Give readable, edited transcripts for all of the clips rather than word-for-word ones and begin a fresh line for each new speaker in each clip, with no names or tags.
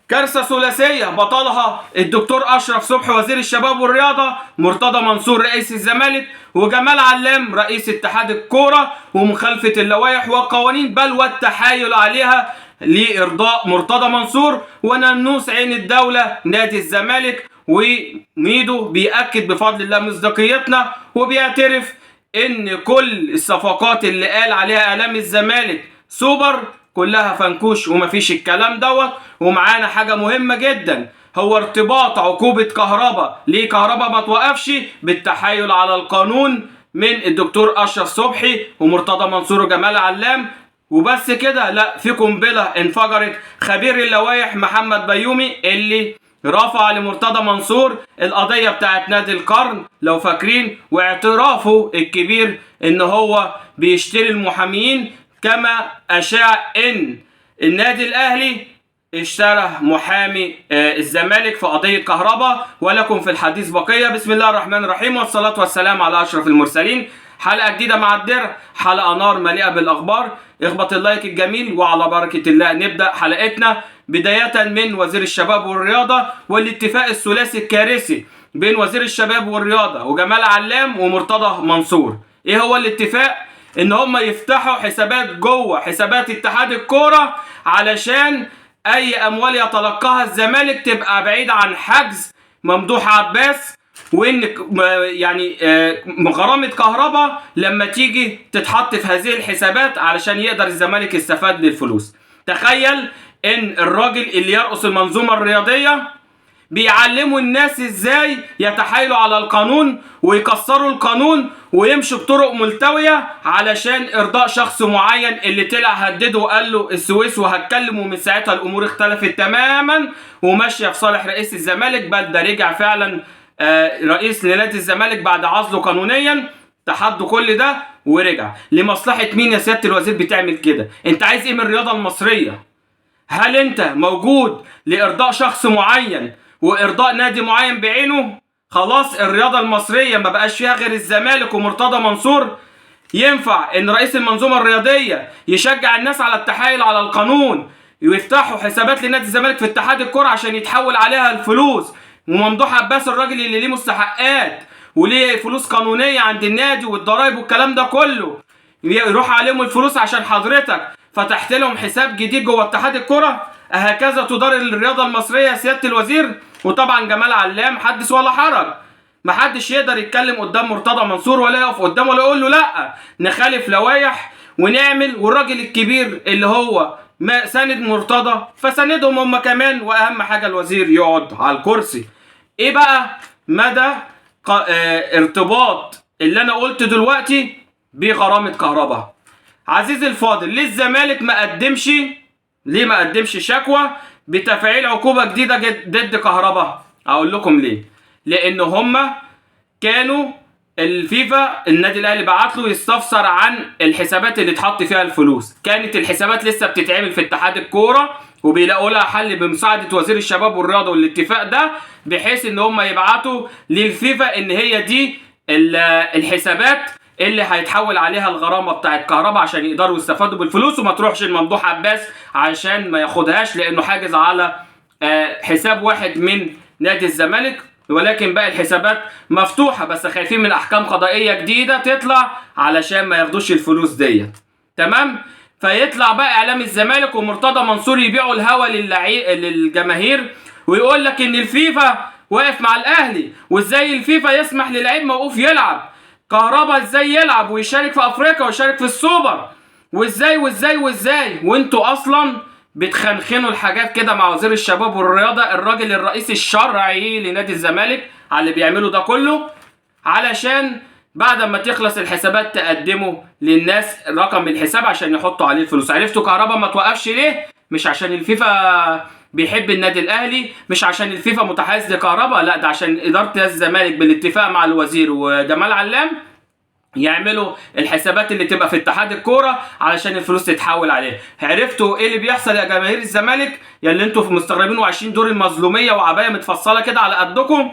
كارثة ثلاثية بطلها الدكتور أشرف صبحي وزير الشباب والرياضة، مرتضى منصور رئيس الزمالك، وجمال علام رئيس اتحاد الكورة، ومخالفة اللوائح والقوانين بل والتحايل عليها لإرضاء مرتضى منصور، وننوس عين الدولة نادي الزمالك. وميدو بيأكد بفضل الله مصداقيتنا وبيعترف إن كل الصفقات اللي قال عليها إعلام الزمالك سوبر كلها فنكوش ومفيش الكلام دوت. ومعانا حاجة مهمة جدا، هو ارتباط عقوبة كهربا ليه كهربا ما توقفش بالتحايل على القانون من الدكتور أشرف صبحي ومرتضى منصور وجمال علام. وبس كده لا، في قنبلة انفجرت. خبير اللوائح محمد بيومي اللي رفع لمرتضى منصور القضية بتاعت نادي القرن لو فاكرين، واعترافه الكبير ان هو بيشتري المحاميين، كما اشاع ان النادي الاهلي اشترى محامي الزمالك في قضية كهربا. ولكم في الحديث بقية. بسم الله الرحمن الرحيم، والصلاة والسلام على أشرف المرسلين. حلقة جديدة مع الدرع، حلقة نار مليئة بالأخبار. اخبط اللايك الجميل وعلى بركة الله نبدأ حلقتنا، بداية من وزير الشباب والرياضة والاتفاق الثلاثي الكارثي بين وزير الشباب والرياضة وجمال علام ومرتضى منصور. ايه هو الاتفاق؟ ان هم يفتحوا حسابات جوه حسابات اتحاد الكورة علشان اي اموال يتلقاها الزمالك تبقى بعيدة عن حجز ممدوح عباس، وان يعني غرامة كهربا لما تيجي تتحط في هذه الحسابات علشان يقدر الزمالك يستفاد بالفلوس. تخيل ان الراجل اللي يرأس المنظومة الرياضية بيعلموا الناس ازاي يتحايلوا على القانون ويكسروا القانون ويمشوا بطرق ملتوية علشان ارضاء شخص معين اللي طلع هدده وقال له السويس وهتكلم، ومن ساعتها الامور اختلفت تماما وماشية في صالح رئيس الزمالك. بل ده رجع فعلا رئيس لنادي الزمالك بعد عزله قانونيا، تحدوا كل ده ورجع. لمصلحة مين يا سيادة الوزير بتعمل كده؟ انت عايز ايه من الرياضة المصرية؟ هل انت موجود لارضاء شخص معين وارضاء نادي معين بعينه؟ خلاص الرياضة المصرية ما بقاش فيها غير الزمالك ومرتضى منصور. ينفع ان رئيس المنظومة الرياضية يشجع الناس على التحايل على القانون ويفتحوا حسابات لنادي الزمالك في اتحاد الكرة عشان يتحول عليها الفلوس، وممدوح عباس الراجل اللي ليه مستحقات وليه فلوس قانونية عند النادي والضرايب والكلام ده كله يروح عليهم الفلوس عشان حضرتك فتحت لهم حساب جديد جوه اتحاد الكرة؟ هكذا تدار الرياضة المصرية يا سيادة الوزير. وطبعا جمال علام حدث ولا حرج، محدش يقدر يتكلم قدام مرتضى منصور ولا يقف قدامه ولا يقول له لا نخالف لوائح ونعمل. والراجل الكبير اللي هو ما ساند مرتضى فساندهم هم كمان، واهم حاجة الوزير يقعد على الكرسي. ايه بقى مدى ارتباط اللي انا قلت دلوقتي بغرامة كهرباء؟ عزيزي الفاضل، ليه الزمالك ليه ما قدمش شكوى بتفعيل عقوبة جديدة ضد كهرباء؟ اقول لكم ليه. لان هما كانوا الفيفا النادي الاهلي بعت له يستفسر عن الحسابات اللي اتحط فيها الفلوس. كانت الحسابات لسه بتتعمل في اتحاد الكوره وبيلاقوا لها حل بمساعده وزير الشباب والرياضه والاتفاق ده، بحيث ان هم يبعتوا للفيفا ان هي دي الحسابات اللي هيتحول عليها الغرامه بتاعت كهرباء عشان يقدروا يستفادوا بالفلوس وما تروحش لممدوح عباس عشان ما ياخدهاش، لانه حاجز على حساب واحد من نادي الزمالك. ولكن باقي الحسابات مفتوحه، بس خايفين من احكام قضائيه جديده تطلع علشان ما ياخدوش الفلوس ديت. تمام؟ فيطلع بقى اعلام الزمالك ومرتضى منصور يبيعوا الهوا للجماهير ويقول لك ان الفيفا واقف مع الاهلي، وازاي الفيفا يسمح للعيب موقوف يلعب؟ كهربا ازاي يلعب ويشارك في افريقيا ويشارك في السوبر؟ وازاي وانتوا اصلا بتخنخنوا الحاجات كده مع وزير الشباب والرياضه، الراجل الرئيس الشرعي لنادي الزمالك، على اللي بيعملوا ده كله علشان بعد ما تخلص الحسابات تقدموا للناس رقم الحساب عشان يحطوا عليه الفلوس. عرفتوا كهربا ما توقفش ليه؟ مش عشان الفيفا بيحب النادي الاهلي، مش عشان الفيفا متحيز لكهربا، لا ده عشان اداره الزمالك بالاتفاق مع الوزير وجمال علام يعملوا الحسابات اللي تبقى في اتحاد الكوره علشان الفلوس تتحول عليه. عرفتوا ايه اللي بيحصل يا جماهير الزمالك يا اللي انتوا مستغربين وعايشين دور المظلوميه وعبايه متفصله كده على قدكم؟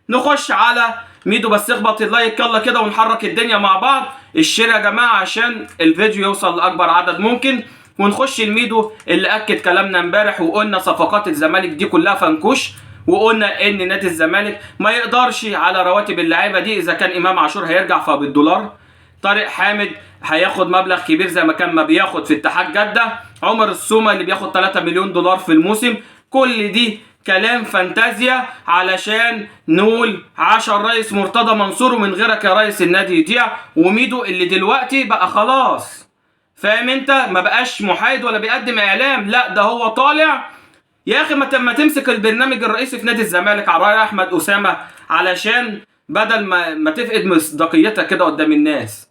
نخش على ميدو، بس اخبط اللايك يلا كده ونحرك الدنيا مع بعض. الشير يا جماعه عشان الفيديو يوصل لاكبر عدد ممكن. ونخش الميدو اللي اكد كلامنا امبارح، وقلنا صفقات الزمالك دي كلها فنكوش، وقلنا ان نادي الزمالك ما يقدرش على رواتب اللعيبه دي. اذا كان امام عاشور هيرجع فبالدولار، طارق حامد هياخد مبلغ كبير زي ما كان ما بياخد في اتحاد جده، عمر السومه اللي بياخد 3 مليون دولار في الموسم. كل دي كلام فانتازيا علشان نقول عاش الرئيس مرتضى منصور ومن غيرك يا ريس النادي يضيع. وميدو اللي دلوقتي بقى خلاص، فاهم انت، ما بقاش محايد ولا بيقدم اعلام، لا ده هو طالع يا اخي ما تمسك البرنامج الرئيسي في نادي الزمالك على رأي احمد اسامه، علشان بدل ما تفقد مصداقيتك كده قدام الناس.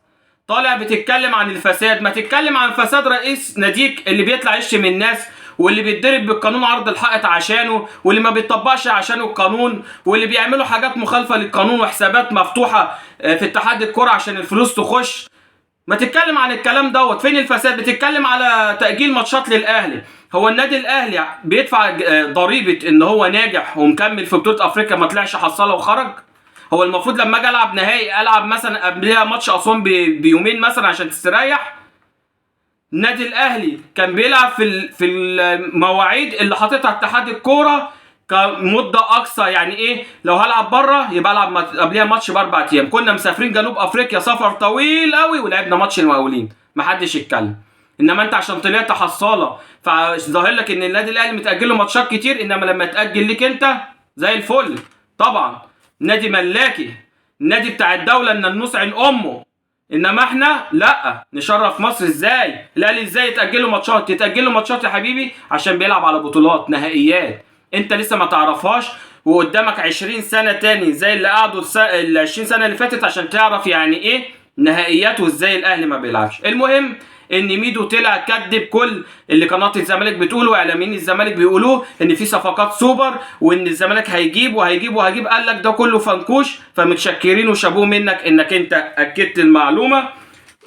طالع بتتكلم عن الفساد، ما تتكلم عن فساد رئيس ناديك اللي بيطلع يشتم الناس، واللي بيتضرب بالقانون عرض الحائط عشانه، واللي ما بيطبقش عشانه القانون، واللي بيعملوا حاجات مخالفه للقانون وحسابات مفتوحه في اتحاد الكره عشان الفلوس تخش. ما تتكلم عن الكلام دوت. فين الفساد؟ بتتكلم على تأجيل ماتشات للأهلي. هو النادي الأهلي بيدفع ضريبة إن هو ناجح ومكمل في بطولة أفريقيا ما طلعش حصلة وخرج؟ هو المفروض لما أجي ألعب نهائي ألعب مثلا قبلها ماتش أسوان بيومين مثلا عشان تستريح؟ النادي الأهلي كان بيلعب في المواعيد اللي حاططها اتحاد الكورة كمده اقصى. يعني ايه؟ لو هلعب بره يبقى العب قبلها ماتش ب4 ايام. كنا مسافرين جنوب افريقيا سفر طويل قوي ولعبنا ماتش المقاولين، محدش يتكلم. انما انت عشان طلعت حصاله فظاهر لك ان النادي الاهلي متاجل له ماتشات كتير، انما لما تاجل ليك انت زي الفل. طبعا نادي ملاكي، النادي بتاع الدوله ان النص عين امه، انما احنا لا. نشرف مصر ازاي؟ الاهلي ازاي يتاجل له ماتشات؟ يتاجل له ماتشات يا حبيبي عشان بيلعب على بطولات نهائيات انت لسه ما تعرفهاش، وقدامك 20 سنه تاني زي اللي قعدوا ال 20 سنه اللي فاتت عشان تعرف يعني ايه نهائيات وازاي الاهلي ما بيلعبش. المهم ان ميدو طلع كذب كل اللي قناه الزمالك بتقوله واعلاميين الزمالك بيقولوه، ان في صفقات سوبر وان الزمالك هيجيب وهيجيب وهيجيب. قال لك ده كله فنكوش، فمتشكرين وشابوه منك انك انت اكدت المعلومه.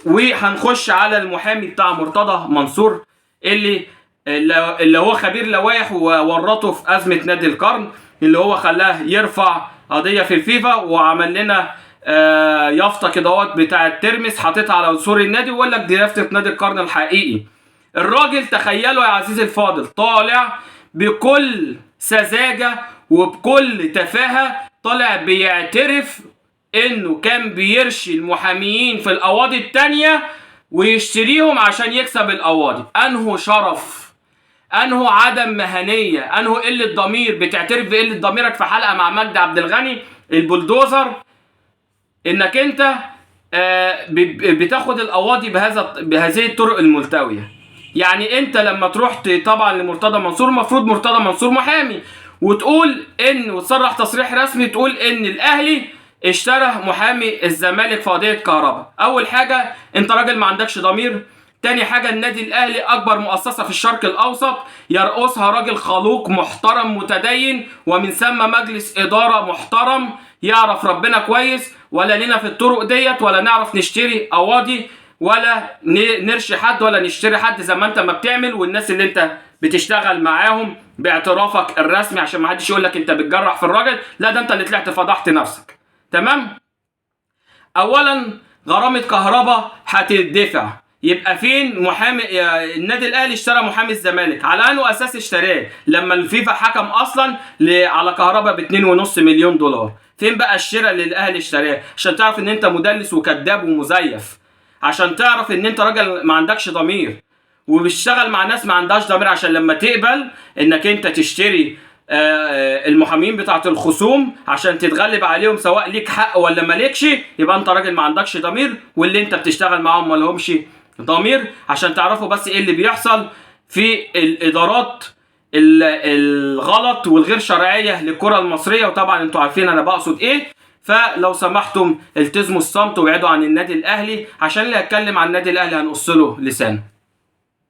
وهنخش على المحامي بتاع مرتضى منصور اللي هو خبير لوائح وورطه في ازمه نادي القرن، اللي هو خلاه يرفع قضيه في الفيفا وعمل لنا يافطه كدهوت بتاعه ترمس حاططها على سور النادي ويقول لك دي يافطه نادي القرن الحقيقي. الراجل تخيلوا يا عزيزي الفاضل طالع بكل سذاجه وبكل تفاهه، طالع بيعترف انه كان بيرشي المحاميين في القواضي التانيه ويشتريهم عشان يكسب القواضي. انه شرف، انه عدم مهنيه، انه قله ضمير. بتعترف بقله ضميرك في حلقه مع مجدي عبد الغني البلدوزر انك انت بتاخد القواضي بهذه الطرق الملتويه. يعني انت لما تروح طبعا لمرتضى منصور، المفروض مرتضى منصور محامي، وتقول ان وتصرح تصريح رسمي تقول ان الاهلي اشترى محامي الزمالك في قضيه كهرباء. اول حاجه انت راجل ما عندكش ضمير. تاني حاجه النادي الاهلي اكبر مؤسسه في الشرق الاوسط يرأسها راجل خلوق محترم متدين، ومن ثم مجلس اداره محترم يعرف ربنا كويس. ولا لنا في الطرق ديت، ولا نعرف نشتري قواضي ولا نرشي حد ولا نشتري حد زي ما انت ما بتعمل والناس اللي انت بتشتغل معاهم باعترافك الرسمي، عشان ما حدش يقول لك انت بتجرح في الراجل. لا ده انت اللي طلعت فضحت نفسك. تمام؟ اولا غرامه كهرباء هتدفع. يبقى فين محامي النادي الاهلي اشترى محامي الزمالك؟ على انه اساس اشتراه لما الفيفا حكم اصلا على كهرباء ب 2.5 مليون دولار. فين بقى الشراء اللي الاهلي اشتراه؟ عشان تعرف ان انت مدلس وكذاب ومزيف، عشان تعرف ان انت راجل ما عندكش ضمير وبتشتغل مع ناس ما عندهاش ضمير، عشان لما تقبل انك انت تشتري المحامين بتاعت الخصوم عشان تتغلب عليهم سواء ليك حق ولا مالكش، يبقى انت راجل ما عندكش ضمير، واللي انت بتشتغل معاهم ما لهمش ضمير. عشان تعرفوا بس ايه اللي بيحصل في الادارات الغلط والغير شرعيه للكره المصريه، وطبعا انتوا عارفين انا بقصد ايه. فلو سمحتم التزموا الصمت وابعدوا عن النادي الاهلي، عشان اللي هيتكلم عن النادي الاهلي هنقص له لسانه.